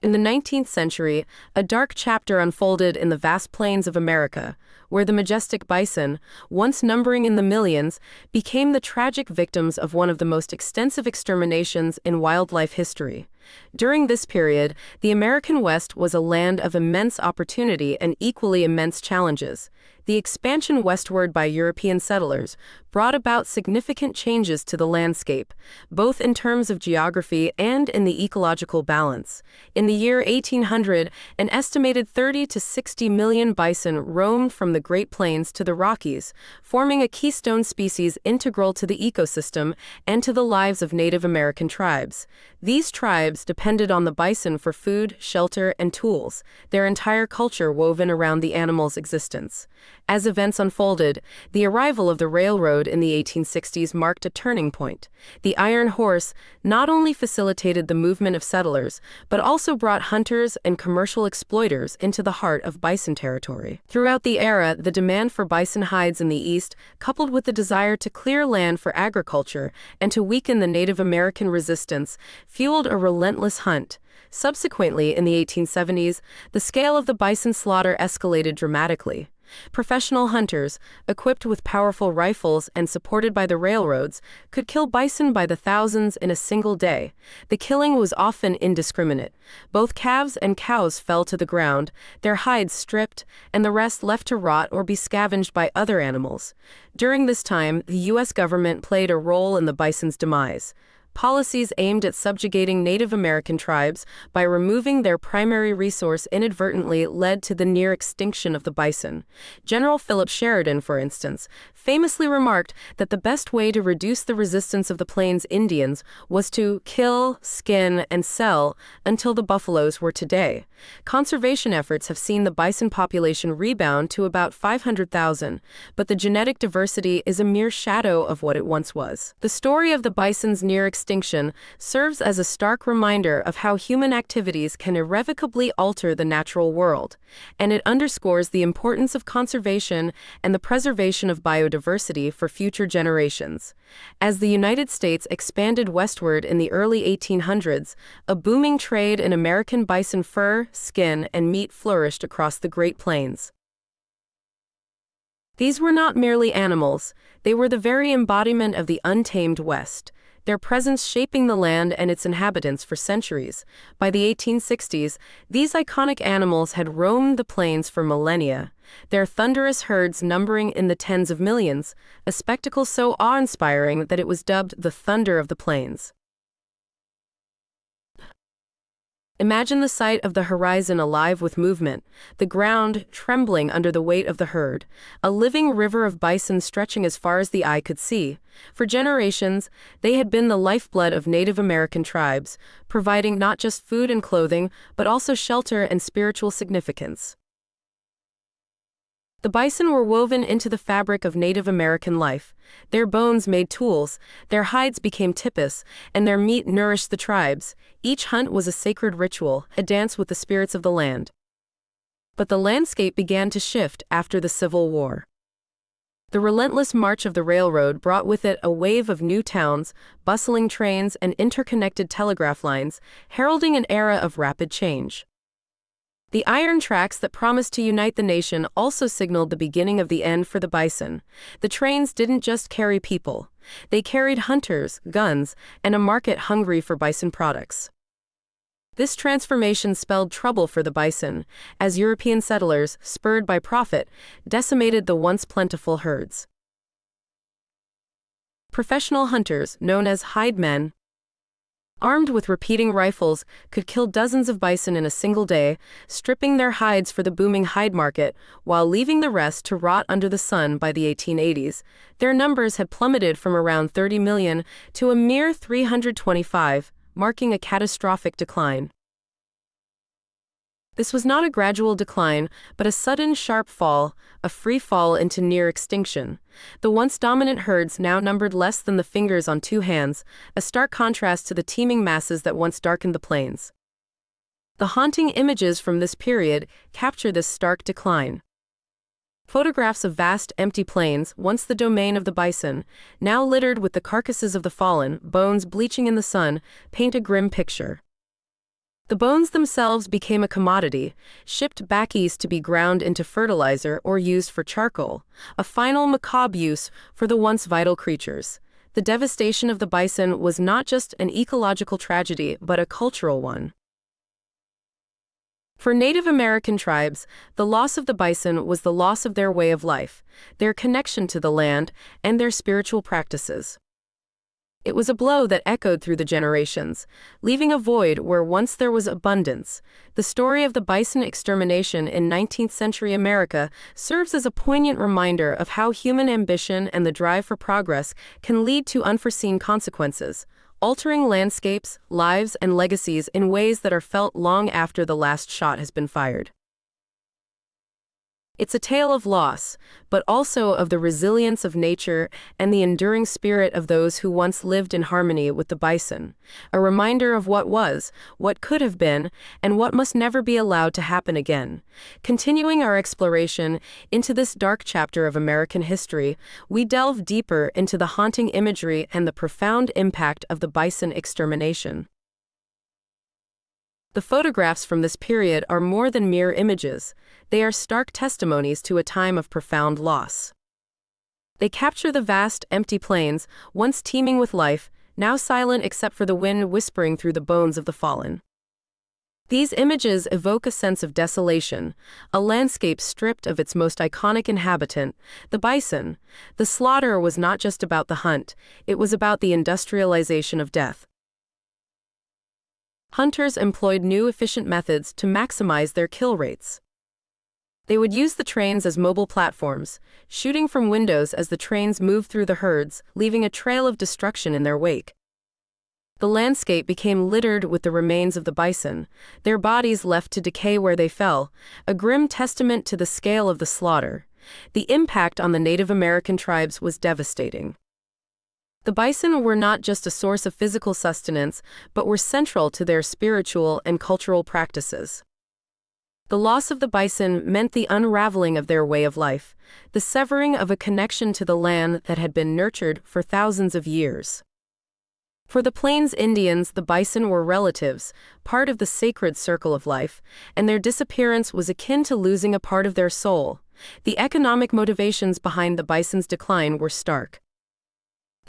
In the 19th century, a dark chapter unfolded in the vast plains of America, where the majestic bison, once numbering in the millions, became the tragic victims of one of the most extensive exterminations in wildlife history. During this period, the American West was a land of immense opportunity and equally immense challenges. The expansion westward by European settlers brought about significant changes to the landscape, both in terms of geography and in the ecological balance. In the year 1800, an estimated 30 to 60 million bison roamed from the Great Plains to the Rockies, forming a keystone species integral to the ecosystem and to the lives of Native American tribes. These tribes depended on the bison for food, shelter, and tools, their entire culture woven around the animal's existence. As events unfolded, the arrival of the railroad in the 1860s marked a turning point. The iron horse not only facilitated the movement of settlers, but also brought hunters and commercial exploiters into the heart of bison territory. Throughout the era, the demand for bison hides in the East, coupled with the desire to clear land for agriculture and to weaken the Native American resistance, fueled a relentless hunt. Subsequently, in the 1870s, the scale of the bison slaughter escalated dramatically. Professional hunters, equipped with powerful rifles and supported by the railroads, could kill bison by the thousands in a single day. The killing was often indiscriminate. Both calves and cows fell to the ground, their hides stripped, and the rest left to rot or be scavenged by other animals. During this time, the U.S. government played a role in the bison's demise. Policies aimed at subjugating Native American tribes by removing their primary resource inadvertently led to the near extinction of the bison. General Philip Sheridan, for instance, famously remarked that the best way to reduce the resistance of the Plains Indians was to kill, skin, and sell until the buffaloes were today. Conservation efforts have seen the bison population rebound to about 500,000, but the genetic diversity is a mere shadow of what it once was. The story of the bison's near extinction serves as a stark reminder of how human activities can irrevocably alter the natural world, and it underscores the importance of conservation and the preservation of biodiversity for future generations. As the United States expanded westward in the early 1800s, a booming trade in American bison fur, skin, and meat flourished across the Great Plains. These were not merely animals, they were the very embodiment of the untamed West, their presence shaping the land and its inhabitants for centuries. By the 1860s, these iconic animals had roamed the plains for millennia, their thunderous herds numbering in the tens of millions, a spectacle so awe-inspiring that it was dubbed the Thunder of the Plains. Imagine the sight of the horizon alive with movement, the ground trembling under the weight of the herd, a living river of bison stretching as far as the eye could see. For generations, they had been the lifeblood of Native American tribes, providing not just food and clothing, but also shelter and spiritual significance. The bison were woven into the fabric of Native American life. Their bones made tools, their hides became tipis, and their meat nourished the tribes. Each hunt was a sacred ritual, a dance with the spirits of the land. But the landscape began to shift after the Civil War. The relentless march of the railroad brought with it a wave of new towns, bustling trains, and interconnected telegraph lines, heralding an era of rapid change. The iron tracks that promised to unite the nation also signaled the beginning of the end for the bison. The trains didn't just carry people. They carried hunters, guns, and a market hungry for bison products. This transformation spelled trouble for the bison, as European settlers, spurred by profit, decimated the once plentiful herds. Professional hunters, known as hide men, armed with repeating rifles, could kill dozens of bison in a single day, stripping their hides for the booming hide market, while leaving the rest to rot under the sun. By the 1880s, their numbers had plummeted from around 30 million to a mere 325, marking a catastrophic decline. This was not a gradual decline, but a sudden sharp fall, a free fall into near extinction. The once dominant herds now numbered less than the fingers on two hands, a stark contrast to the teeming masses that once darkened the plains. The haunting images from this period capture this stark decline. Photographs of vast, empty plains, once the domain of the bison, now littered with the carcasses of the fallen, bones bleaching in the sun, paint a grim picture. The bones themselves became a commodity, shipped back east to be ground into fertilizer or used for charcoal, a final macabre use for the once vital creatures. The devastation of the bison was not just an ecological tragedy but a cultural one. For Native American tribes, the loss of the bison was the loss of their way of life, their connection to the land, and their spiritual practices. It was a blow that echoed through the generations, leaving a void where once there was abundance. The story of the bison extermination in 19th century America serves as a poignant reminder of how human ambition and the drive for progress can lead to unforeseen consequences, altering landscapes, lives, and legacies in ways that are felt long after the last shot has been fired. It's a tale of loss, but also of the resilience of nature and the enduring spirit of those who once lived in harmony with the bison, a reminder of what was, what could have been, and what must never be allowed to happen again. Continuing our exploration into this dark chapter of American history, we delve deeper into the haunting imagery and the profound impact of the bison extermination. The photographs from this period are more than mere images. They are stark testimonies to a time of profound loss. They capture the vast, empty plains, once teeming with life, now silent except for the wind whispering through the bones of the fallen. These images evoke a sense of desolation, a landscape stripped of its most iconic inhabitant, the bison. The slaughter was not just about the hunt, it was about the industrialization of death. Hunters employed new efficient methods to maximize their kill rates. They would use the trains as mobile platforms, shooting from windows as the trains moved through the herds, leaving a trail of destruction in their wake. The landscape became littered with the remains of the bison, their bodies left to decay where they fell, a grim testament to the scale of the slaughter. The impact on the Native American tribes was devastating. The bison were not just a source of physical sustenance, but were central to their spiritual and cultural practices. The loss of the bison meant the unraveling of their way of life, the severing of a connection to the land that had been nurtured for thousands of years. For the Plains Indians, the bison were relatives, part of the sacred circle of life, and their disappearance was akin to losing a part of their soul. The economic motivations behind the bison's decline were stark.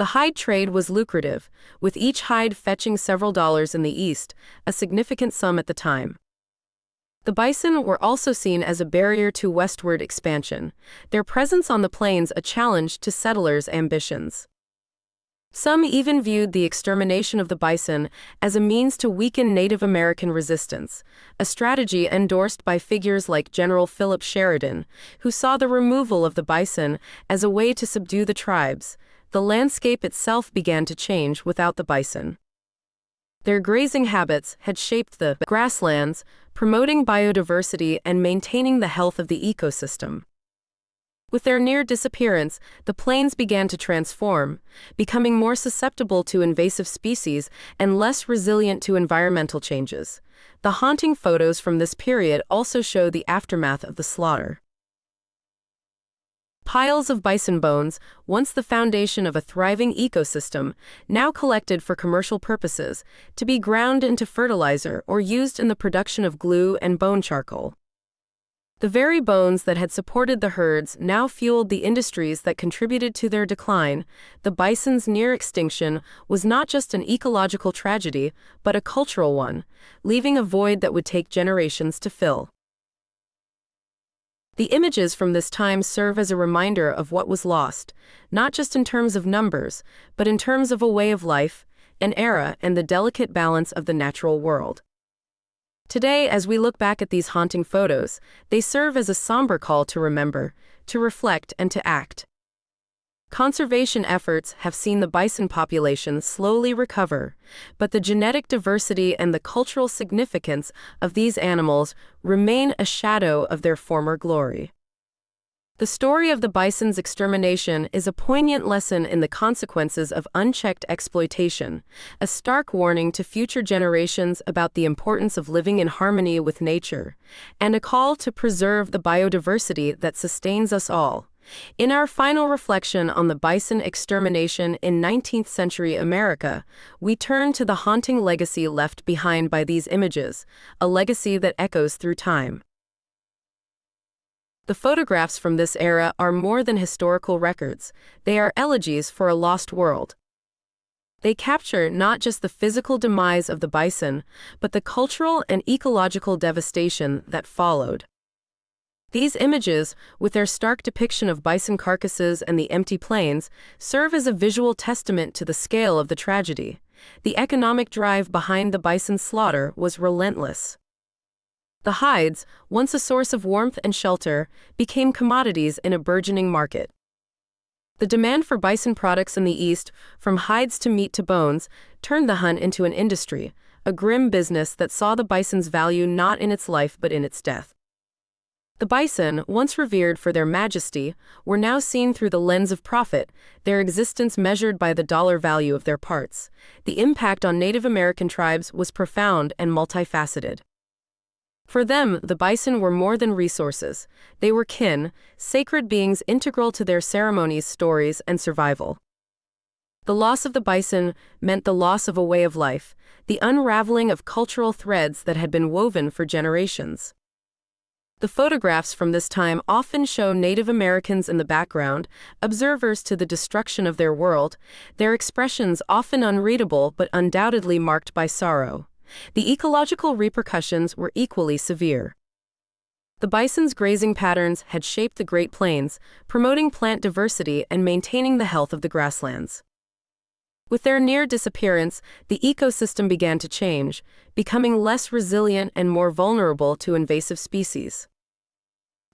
The hide trade was lucrative, with each hide fetching several dollars in the East, a significant sum at the time. The bison were also seen as a barrier to westward expansion, their presence on the plains a challenge to settlers' ambitions. Some even viewed the extermination of the bison as a means to weaken Native American resistance, a strategy endorsed by figures like General Philip Sheridan, who saw the removal of the bison as a way to subdue the tribes. The landscape itself began to change without the bison. Their grazing habits had shaped the grasslands, promoting biodiversity and maintaining the health of the ecosystem. With their near disappearance, the plains began to transform, becoming more susceptible to invasive species and less resilient to environmental changes. The haunting photos from this period also show the aftermath of the slaughter. Piles of bison bones, once the foundation of a thriving ecosystem, now collected for commercial purposes, to be ground into fertilizer or used in the production of glue and bone charcoal. The very bones that had supported the herds now fueled the industries that contributed to their decline. The bison's near extinction was not just an ecological tragedy, but a cultural one, leaving a void that would take generations to fill. The images from this time serve as a reminder of what was lost, not just in terms of numbers, but in terms of a way of life, an era, and the delicate balance of the natural world. Today, as we look back at these haunting photos, they serve as a somber call to remember, to reflect, and to act. Conservation efforts have seen the bison population slowly recover, but the genetic diversity and the cultural significance of these animals remain a shadow of their former glory. The story of the bison's extermination is a poignant lesson in the consequences of unchecked exploitation, a stark warning to future generations about the importance of living in harmony with nature, and a call to preserve the biodiversity that sustains us all. In our final reflection on the bison extermination in 19th century America, we turn to the haunting legacy left behind by these images, a legacy that echoes through time. The photographs from this era are more than historical records, they are elegies for a lost world. They capture not just the physical demise of the bison, but the cultural and ecological devastation that followed. These images, with their stark depiction of bison carcasses and the empty plains, serve as a visual testament to the scale of the tragedy. The economic drive behind the bison slaughter was relentless. The hides, once a source of warmth and shelter, became commodities in a burgeoning market. The demand for bison products in the East, from hides to meat to bones, turned the hunt into an industry, a grim business that saw the bison's value not in its life but in its death. The bison, once revered for their majesty, were now seen through the lens of profit, their existence measured by the dollar value of their parts. The impact on Native American tribes was profound and multifaceted. For them, the bison were more than resources. They were kin, sacred beings integral to their ceremonies, stories, and survival. The loss of the bison meant the loss of a way of life, the unraveling of cultural threads that had been woven for generations. The photographs from this time often show Native Americans in the background, observers to the destruction of their world, their expressions often unreadable but undoubtedly marked by sorrow. The ecological repercussions were equally severe. The bison's grazing patterns had shaped the Great Plains, promoting plant diversity and maintaining the health of the grasslands. With their near disappearance, the ecosystem began to change, becoming less resilient and more vulnerable to invasive species.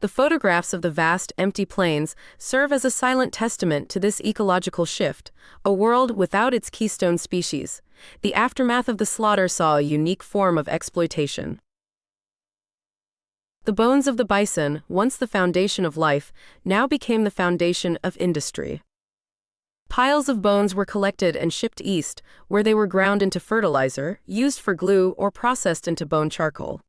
The photographs of the vast, empty plains serve as a silent testament to this ecological shift, a world without its keystone species. The aftermath of the slaughter saw a unique form of exploitation. The bones of the bison, once the foundation of life, now became the foundation of industry. Piles of bones were collected and shipped east, where they were ground into fertilizer, used for glue, or processed into bone charcoal.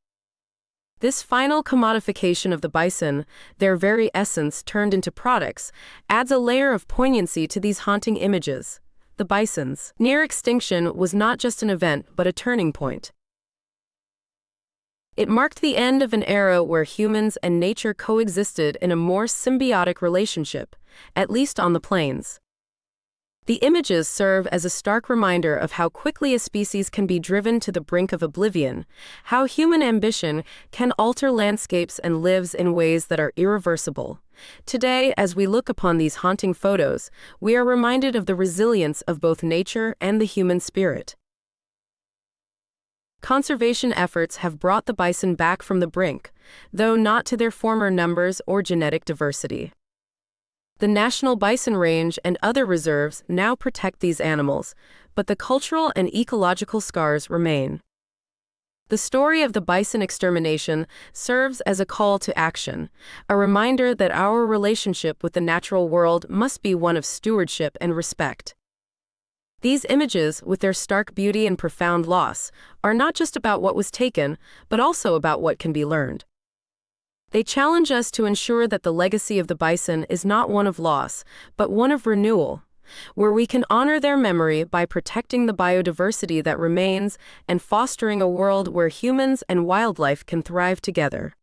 This final commodification of the bison, their very essence turned into products, adds a layer of poignancy to these haunting images. The bison's near extinction was not just an event but a turning point. It marked the end of an era where humans and nature coexisted in a more symbiotic relationship, at least on the plains. The images serve as a stark reminder of how quickly a species can be driven to the brink of oblivion, how human ambition can alter landscapes and lives in ways that are irreversible. Today, as we look upon these haunting photos, we are reminded of the resilience of both nature and the human spirit. Conservation efforts have brought the bison back from the brink, though not to their former numbers or genetic diversity. The National Bison Range and other reserves now protect these animals, but the cultural and ecological scars remain. The story of the bison extermination serves as a call to action, a reminder that our relationship with the natural world must be one of stewardship and respect. These images, with their stark beauty and profound loss, are not just about what was taken, but also about what can be learned. They challenge us to ensure that the legacy of the bison is not one of loss, but one of renewal, where we can honor their memory by protecting the biodiversity that remains and fostering a world where humans and wildlife can thrive together.